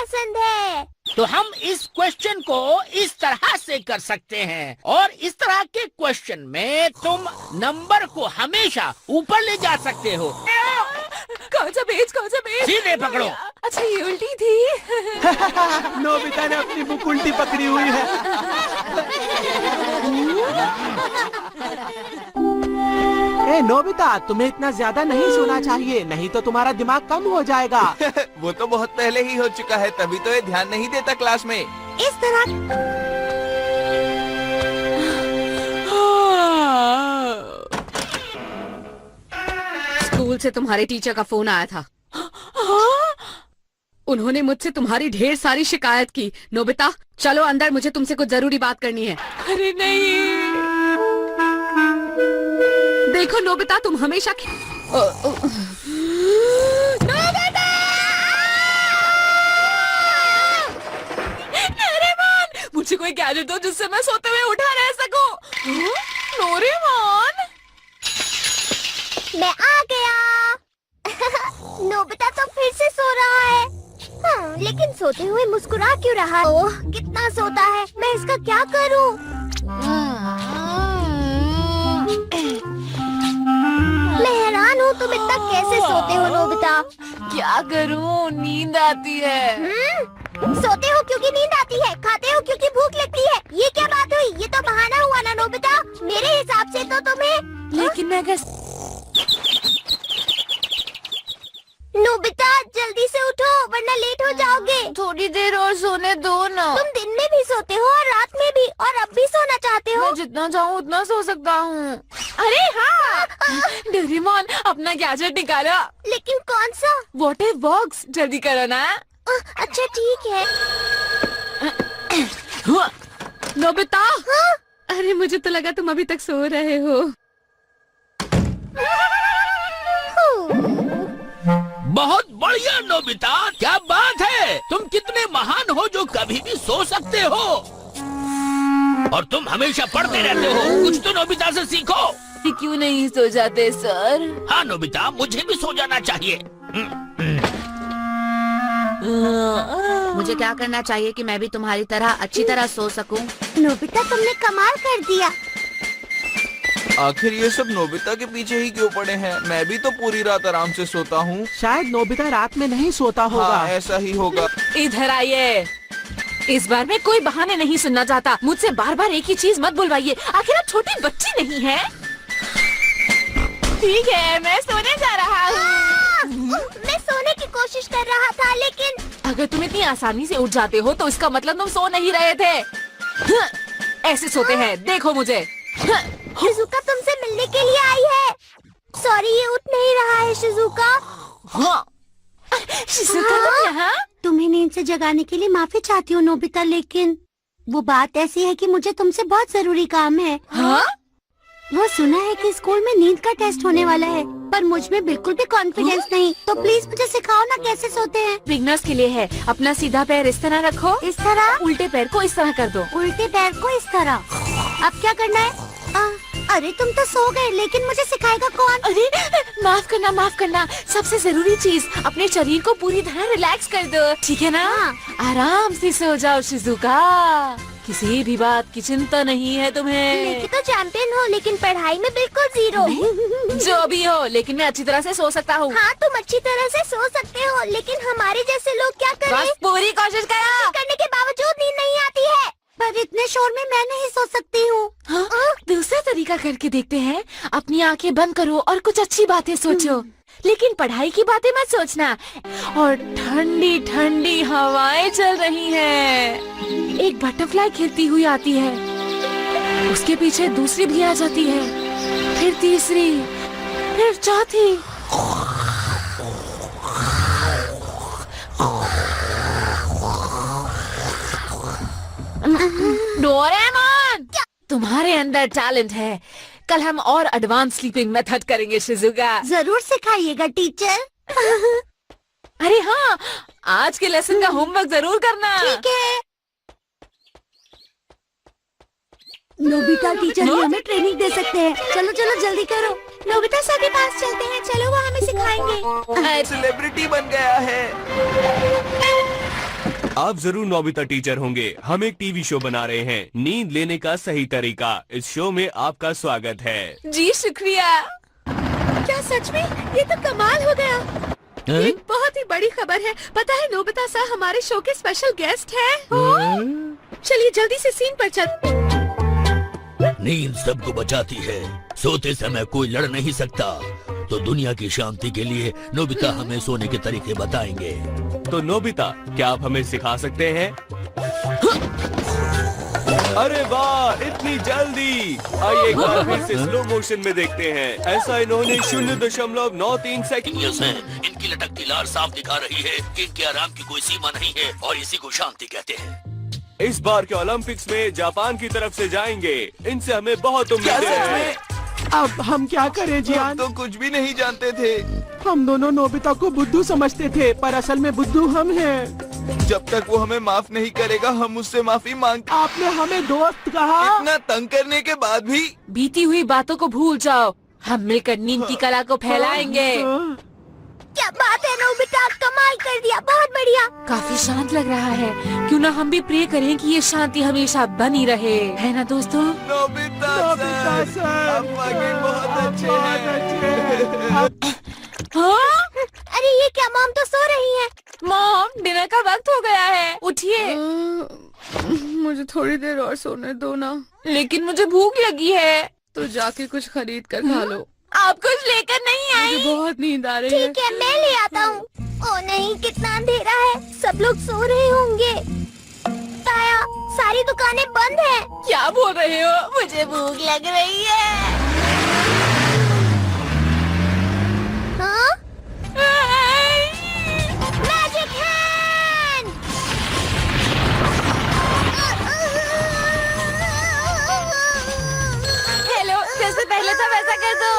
पसंद है। तो हम इस क्वेश्चन को इस तरह से कर सकते हैं, और इस तरह के क्वेश्चन में तुम नंबर को हमेशा ऊपर ले जा सकते हो। कौन सा पेज? सीधे पकड़ो। अच्छा, ये उल्टी थी। नोबिता ने अपनी बुक उल्टी पकड़ी हुई है। ए नोबिता, तुम्हें इतना ज्यादा नहीं सोना चाहिए, नहीं तो तुम्हारा दिमाग कम हो जाएगा। वो तो बहुत पहले ही हो चुका है, तभी तो ये ध्यान नहीं देता क्लास में। इस तरह स्कूल से तुम्हारे टीचर का फोन आया था। उन्होंने मुझसे तुम्हारी ढेर सारी शिकायत की। नोबिता, चलो अंदर, मुझे तुमसे कुछ जरूरी बात करनी है। अरे नहीं। देखो नोबिता, तुम हमेशा नोबिता! नोरेमोन! मुझे कोई गैजेट दो जिससे मैं सोते हुए उठा रह सकूं। नोरेमोन! मैं आ गया। नोबिता तो फिर से सो रहा है। लेकिन सोते हुए मुस्कुरा क्यों रहा है? ओह, कितना सोता है। मैं इसका क्या करूं? मैं हैरान हूँ, तुम इतना कैसे सोते हो नोबिता? क्या करूं, नींद आती है। सोते हो क्योंकि नींद आती है, खाते हो क्योंकि भूख लगती है। ये क्या बात हुई? ये तो बहाना हुआ ना नोबिता। मेरे हिसाब से तो तुम्हें लेकिन मैं नोबिता, जल्दी से उठो वरना लेट हो जाओगे। थोड़ी देर और सोने दो ना। तुम दिन में भी सोते हो और रात में भी, और अब भी सोना चाहते हो। मैं जितना चाहूँ उतना सो सकता हूँ। अरे हाँ, डोरेमोन, अपना गैजेट निकालो। लेकिन कौन सा? वाटर बॉक्स, जल्दी करो ना। अच्छा ठीक है। नोबिता, अरे मुझे तो लगा तुम अभी तक सो रहे हो। बहुत बढ़िया नोबिता, क्या बात है। तुम कितने महान हो जो कभी भी सो सकते हो, और तुम हमेशा पढ़ते रहते हो। कुछ तो नोबिता से सीखो। क्यों नहीं सो जाते सर? हाँ नोबिता, मुझे भी सो जाना चाहिए। मुझे क्या करना चाहिए कि मैं भी तुम्हारी तरह अच्छी तरह सो सकूं? नोबिता, तुमने कमाल कर दिया। आखिर ये सब नोबिता के पीछे ही क्यों पड़े हैं? मैं भी तो पूरी रात आराम से सोता हूँ। शायद नोबिता रात में नहीं सोता होगा। हाँ, ऐसा ही होगा। इधर आइए। इस बार मैं कोई बहाने नहीं सुनना चाहता। मुझसे बार बार एक ही चीज मत बुलवाइए। आखिर आप छोटी बच्ची नहीं है। ठीक है, मैं सोने जा रहा हूँ। मैं सोने की कोशिश कर रहा था, लेकिन अगर तुम इतनी आसानी से उठ जाते हो तो इसका मतलब तुम सो नहीं रहे थे। ऐसे सोते हैं, देखो मुझे। शिजुका तुमसे मिलने के लिए आई है। सॉरी, ये उठ नहीं रहा है शिजुका। हाँ। शिजुका, तुम यहाँ? तुम्हें नींद से जगाने के लिए माफी चाहती हूँ नोबिता, लेकिन वो बात ऐसी है कि मुझे तुमसे बहुत जरूरी काम है। हाँ? वो सुना है कि स्कूल में नींद का टेस्ट होने वाला है, पर मुझ में बिल्कुल भी कॉन्फिडेंस नहीं। तो प्लीज मुझे सिखाओ ना कैसे सोते हैं। बिगनर्स के लिए है। अपना सीधा पैर इस तरह रखो। इस तरह? उल्टे पैर को इस तरह कर दो। उल्टे पैर को इस तरह। अब क्या करना है? अरे तुम तो सो गए, लेकिन मुझे सिखाएगा कौन? अरे माफ करना। सबसे जरूरी चीज, अपने शरीर को पूरी तरह रिलैक्स कर दो, ठीक है ना? आराम से सो जाओ शिजुका। किसी भी बात की चिंता नहीं है तुम्हें। लेकिन तो चैंपियन हो, लेकिन पढ़ाई में बिल्कुल जीरो। जो भी हो, लेकिन मैं अच्छी तरह से सो सकता हूँ। हाँ, तुम अच्छी तरह से सो सकते हो, लेकिन हमारे जैसे लोग क्या करें? बस पूरी कोशिश करो। करने के बावजूद नींद नहीं आती है। पर इतने शोर में मैं नहीं सो सकती हूँ। दूसरा तरीका करके देखते हैं। अपनी आंखें बंद करो और कुछ अच्छी बातें सोचो, लेकिन पढ़ाई की बातें मत सोचना। और ठंडी ठंडी हवाएं चल रही हैं। एक बटरफ्लाई खेलती हुई आती है, उसके पीछे दूसरी भी आ जाती है, फिर तीसरी, फिर चौथी। डोरेमोन, तुम्हारे अंदर टैलेंट है। कल हम और एडवांस स्लीपिंग मेथड करेंगे शिजुका। जरूर सिखाइएगा टीचर। अरे हाँ, आज के लेसन का होमवर्क जरूर करना। ठीक है। नोबिता टीचर ही हमें ट्रेनिंग दे सकते हैं। चलो चलो जल्दी करो। नोबिता सर के पास चलते हैं। चलो, वो हमें सिखाएंगे। सेलिब्रिटी बन गया है। आप जरूर नोबिता टीचर होंगे। हम एक टीवी शो बना रहे हैं, नींद लेने का सही तरीका। इस शो में आपका स्वागत है। जी शुक्रिया। क्या सच में? ये तो कमाल हो गया। एक बहुत ही बड़ी खबर है। पता है नोबिता सर हमारे शो के स्पेशल गेस्ट हैं। चलिए जल्दी से सीन पर चल। नींद सबको बचाती है। सोते समय कोई लड़ नहीं सकता, तो दुनिया की शांति के लिए नोबिता हमें सोने के तरीके बताएंगे। तो नोबिता, क्या आप हमें सिखा सकते हैं? अरे वाह, इतनी जल्दी! आइए एक बार फिर से स्लो मोशन में देखते हैं। ऐसा इन्होंने 0.93 सेकंड। इनकी लटकती लार साफ दिखा रही है कि इनके आराम की कोई सीमा नहीं है और इसी को शांति कहते हैं। इस बार के ओलंपिक्स में जापान की तरफ से जाएंगे। इनसे हमें बहुत उम्मीदें हैं। अब हम क्या करें हम जियान? तो कुछ भी नहीं जानते थे। हम दोनों नोबिता को बुद्धू समझते थे, पर असल में बुद्धू हम हैं। जब तक वो हमें माफ नहीं करेगा, हम उससे माफी मांगते। आपने हमें दोस्त कहा। इतना तंग करने के बाद भी। बीती हुई बातों को भूल जाओ। हम मिलकर नींद की कला को फैलाएंगे। क्या बात है नोबिता, कमाल कर दिया, बहुत बढ़िया। काफी शांत लग रहा है। क्यों ना हम भी प्रे करें कि ये शांति हमेशा बनी रहे, है ना दोस्तों? नोबिता नोबिता सर, सर, आप आगे बहुत अच्छे हैं। हाँ? अरे ये क्या, मॉम तो सो रही है। मॉम, डिनर का वक्त हो गया है, उठिए। मुझे थोड़ी देर और सोने दो ना। लेकिन मुझे भूख लगी है। तो जाके कुछ खरीद कर खा लो। आप कुछ लेकर नहीं मुझे आई? बहुत नींद आ रही है। ठीक है, मैं ले आता हूँ। ओ नहीं, कितना अंधेरा है, सब लोग सो रहे होंगे। ताया, सारी दुकानें बंद हैं। क्या बोल रहे हो? मुझे भूख लग रही है। हाँ? Magic hand! हेलो, जैसे पहले था वैसा कर दो।